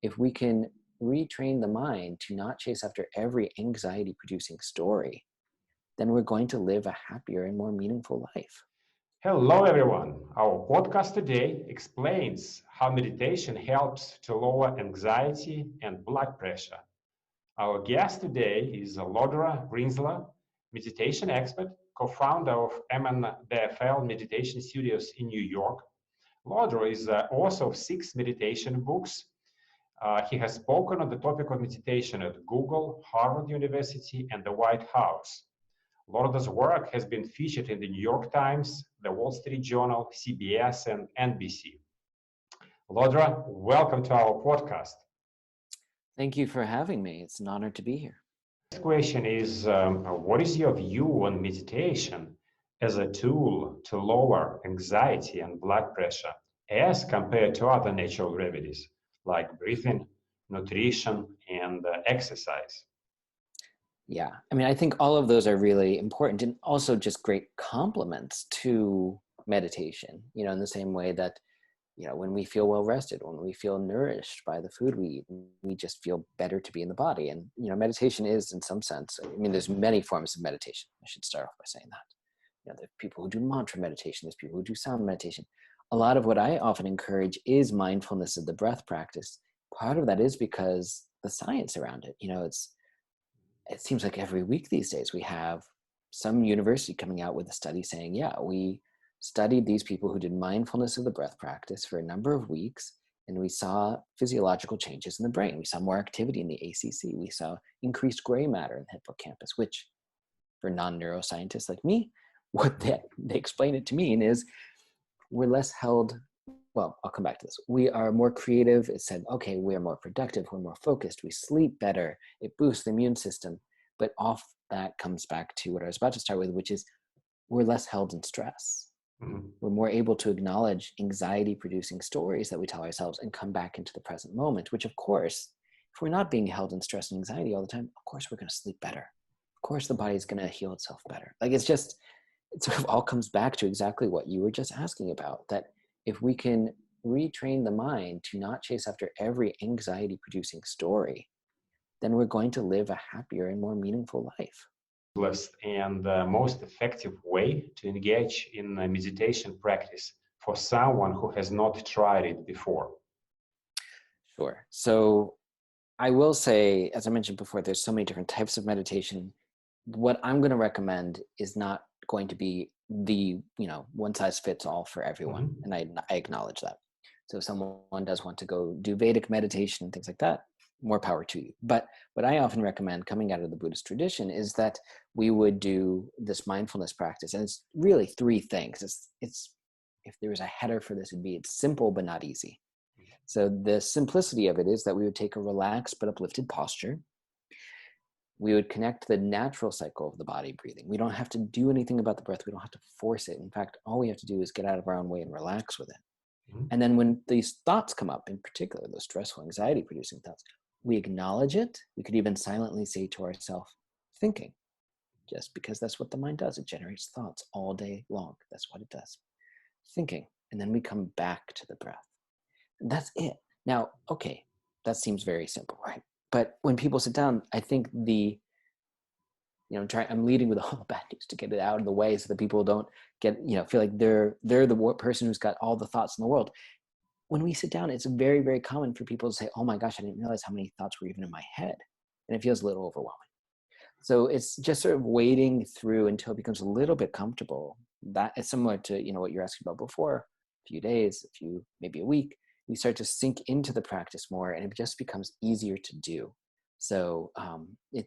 if we can retrain the mind to not chase after every anxiety-producing story, then we're going to live a happier and more meaningful life. Hello, everyone. Our podcast today explains how meditation helps to lower anxiety and blood pressure. Our guest today is Lodro Rinzler, meditation expert, co-founder of MNDFL meditation studios in New York. Lodro is the author of 6 meditation books. He has spoken on the topic of meditation at Google, Harvard University, and the White House. Lordo's work has been featured in the New York Times, the Wall Street Journal, CBS, and NBC. Lodro, welcome to our podcast. Thank you for having me. It's an honor to be here. This question is, what is your view on meditation as a tool to lower anxiety and blood pressure as compared to other natural remedies like breathing, nutrition, and exercise? Yeah, I mean, I think all of those are really important and also just great complements to meditation, in the same way that, when we feel well rested, when we feel nourished by the food we eat, we just feel better to be in the body. And, meditation is, in some sense, there's many forms of meditation. I should start off by saying that. There are people who do mantra meditation, there's people who do sound meditation. A lot of what I often encourage is mindfulness of the breath practice. Part of that is because the science around it, it seems like every week these days we have some university coming out with a study saying, yeah, we studied these people who did mindfulness of the breath practice for a number of weeks, and we saw physiological changes in the brain. We saw more activity in the ACC. We saw increased gray matter in the hippocampus, which for non-neuroscientists like me, what they explain it to mean is we're less held. Well, I'll come back to this. We are more creative. It said, okay, we are more productive. We're more focused. We sleep better. It boosts the immune system. But off that comes back to what I was about to start with, which is we're less held in stress. Mm-hmm. We're more able to acknowledge anxiety-producing stories that we tell ourselves and come back into the present moment, which, of course, if we're not being held in stress and anxiety all the time, of course, we're going to sleep better. Of course, the body's going to heal itself better. It sort of all comes back to exactly what you were just asking about, that if we can retrain the mind to not chase after every anxiety-producing story, then we're going to live a happier and more meaningful life. And the most effective way to engage in a meditation practice for someone who has not tried it before? Sure. So I will say, as I mentioned before, there's so many different types of meditation. What I'm going to recommend is not going to be the one size fits all for everyone. Mm-hmm. And I acknowledge that. So if someone does want to go do Vedic meditation and things like that, more power to you. But what I often recommend coming out of the Buddhist tradition is that we would do this mindfulness practice. And it's really 3 things. It's if there was a header for this, it's simple but not easy. So the simplicity of it is that we would take a relaxed but uplifted posture. We would connect the natural cycle of the body breathing. We don't have to do anything about the breath. We don't have to force it. In fact, all we have to do is get out of our own way and relax with it. Mm-hmm. And then when these thoughts come up, in particular, those stressful, anxiety-producing thoughts, we acknowledge it. We could even silently say to ourselves, thinking, just because that's what the mind does. It generates thoughts all day long. That's what it does. Thinking. And then we come back to the breath. And that's it. Now, okay, that seems very simple, right? But when people sit down, I think I'm leading with all the bad news to get it out of the way so that people don't get, feel like they're the person who's got all the thoughts in the world. When we sit down, it's very, very common for people to say, oh my gosh, I didn't realize how many thoughts were even in my head. And it feels a little overwhelming. So it's just sort of wading through until it becomes a little bit comfortable. That is similar to, what you're asking about before, a few days, maybe a week. We start to sink into the practice more and it just becomes easier to do. So when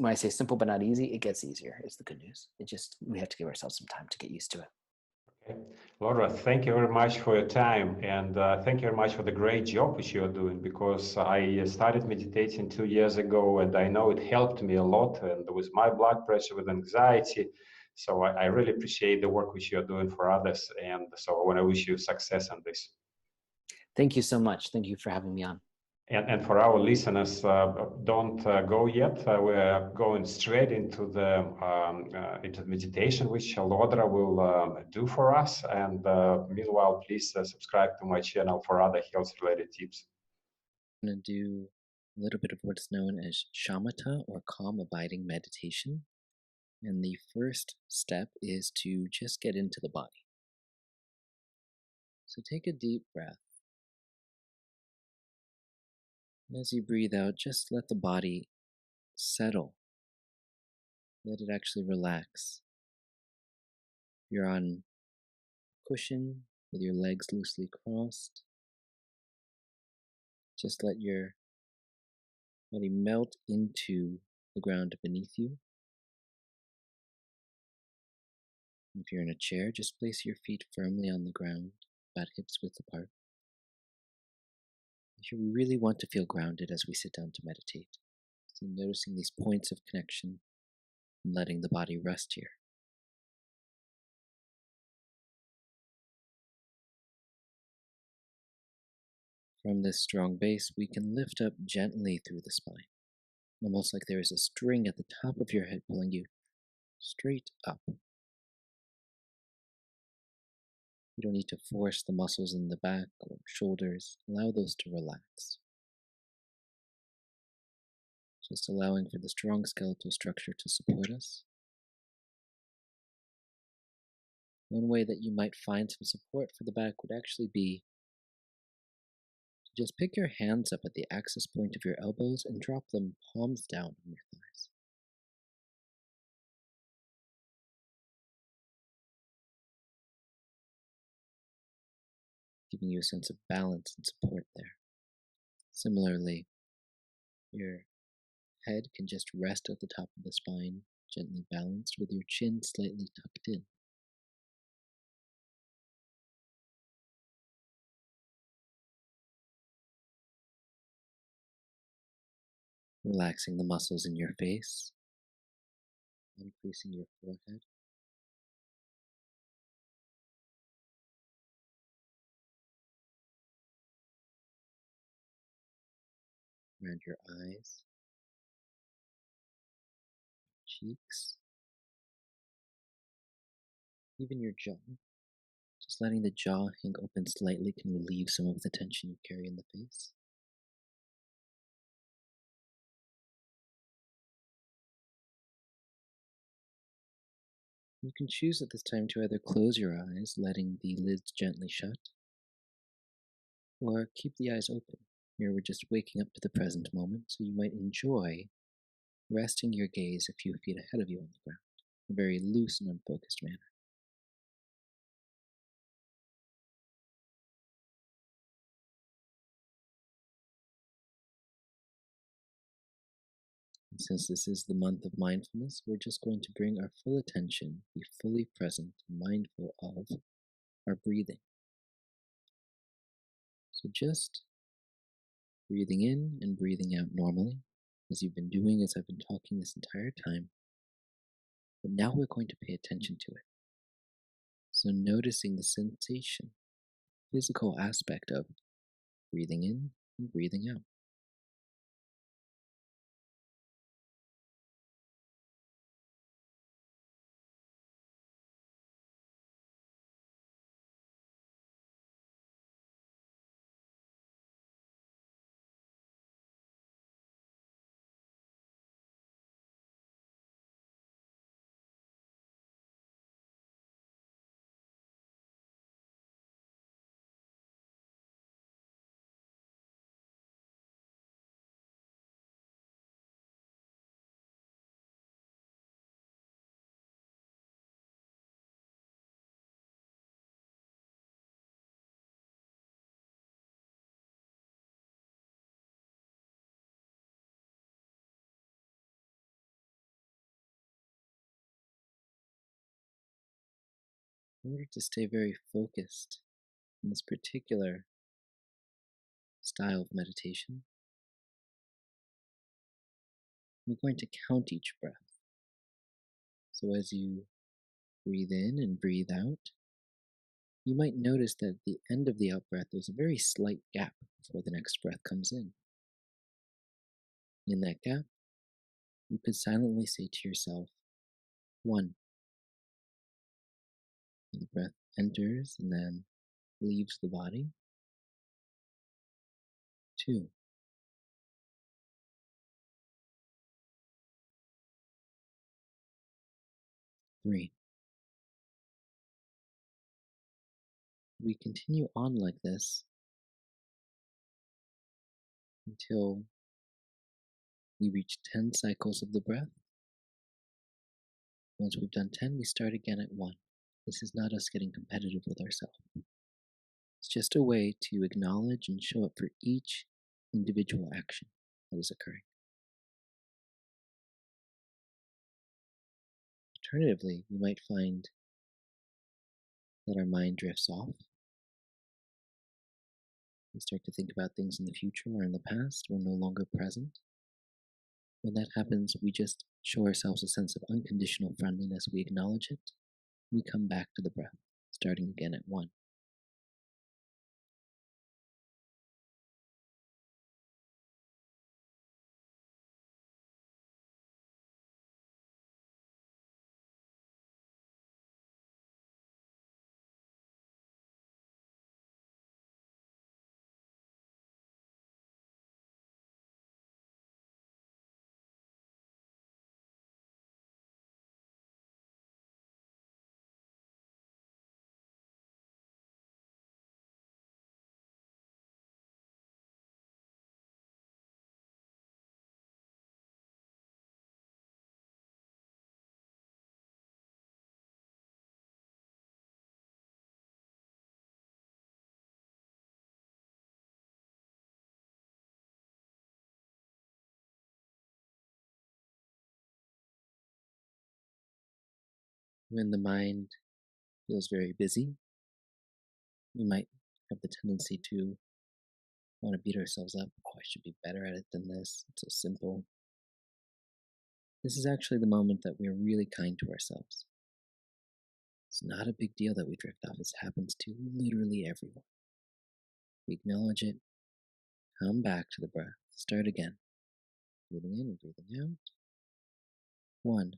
I say simple but not easy, it gets easier is the good news. We have to give ourselves some time to get used to it. Okay. Laura, thank you very much for your time and thank you very much for the great job which you are doing, because I started meditating 2 years ago and I know it helped me a lot and with my blood pressure, with anxiety. So I really appreciate the work which you're doing for others. And so I want to wish you success on this. Thank you so much. Thank you for having me on. And for our listeners, don't go yet. We're going straight into the meditation, which Lodro will do for us. And meanwhile, please subscribe to my channel for other health-related tips. I'm going to do a little bit of what's known as shamatha or calm abiding meditation. And the first step is to just get into the body. So take a deep breath. And as you breathe out, just let the body settle. Let it actually relax. You're on a cushion with your legs loosely crossed. Just let your body melt into the ground beneath you. If you're in a chair, just place your feet firmly on the ground, about hips width apart. You really want to feel grounded as we sit down to meditate. So noticing these points of connection and letting the body rest here. From this strong base, we can lift up gently through the spine, almost like there is a string at the top of your head pulling you straight up. You don't need to force the muscles in the back or shoulders. Allow those to relax. Just allowing for the strong skeletal structure to support us. One way that you might find some support for the back would actually be to just pick your hands up at the axis point of your elbows and drop them palms down on your thighs. Giving you a sense of balance and support there. Similarly, your head can just rest at the top of the spine, gently balanced with your chin slightly tucked in. Relaxing the muscles in your face, increasing your forehead. Around your eyes, cheeks, even your jaw. Just letting the jaw hang open slightly can relieve some of the tension you carry in the face. You can choose at this time to either close your eyes, letting the lids gently shut, or keep the eyes open. Here we're just waking up to the present moment, so you might enjoy resting your gaze a few feet ahead of you on the ground, in a very loose and unfocused manner. And since this is the month of mindfulness, we're just going to bring our full attention, be fully present and mindful of our breathing. So just breathing in and breathing out normally, as you've been doing as I've been talking this entire time. But now we're going to pay attention to it. So noticing the sensation, physical aspect of breathing in and breathing out. In order to stay very focused in this particular style of meditation, we're going to count each breath. So as you breathe in and breathe out, you might notice that at the end of the out breath, there's a very slight gap before the next breath comes in. In that gap, you could silently say to yourself, 1. The breath enters and then leaves the body. 2. 3. We continue on like this until we reach 10 cycles of the breath. Once we've done 10, we start again at 1. This is not us getting competitive with ourselves. It's just a way to acknowledge and show up for each individual action that is occurring. Alternatively, we might find that our mind drifts off. We start to think about things in the future or in the past. We're no longer present. When that happens, we just show ourselves a sense of unconditional friendliness. We acknowledge it. We come back to the breath, starting again at 1. When the mind feels very busy, we might have the tendency to want to beat ourselves up. Oh, I should be better at it than this. It's so simple. This is actually the moment that we're really kind to ourselves. It's not a big deal that we drift off. It happens to literally everyone. We acknowledge it, come back to the breath, start again. Breathing in and breathing out. 1.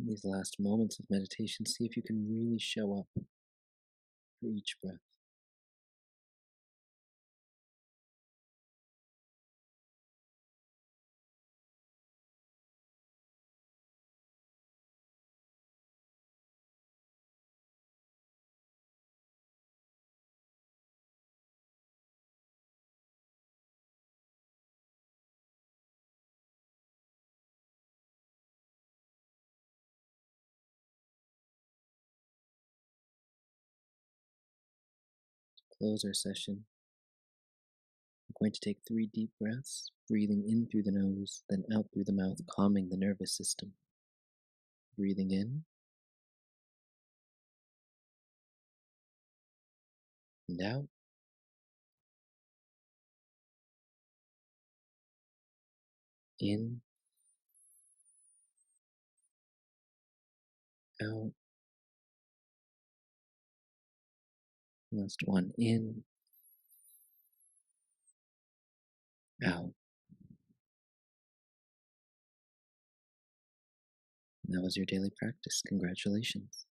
In these last moments of meditation, see if you can really show up for each breath. To close our session, we're going to take 3 deep breaths, breathing in through the nose, then out through the mouth, calming the nervous system. Breathing in and out. In, out. Last one. In, out. That was your daily practice. Congratulations.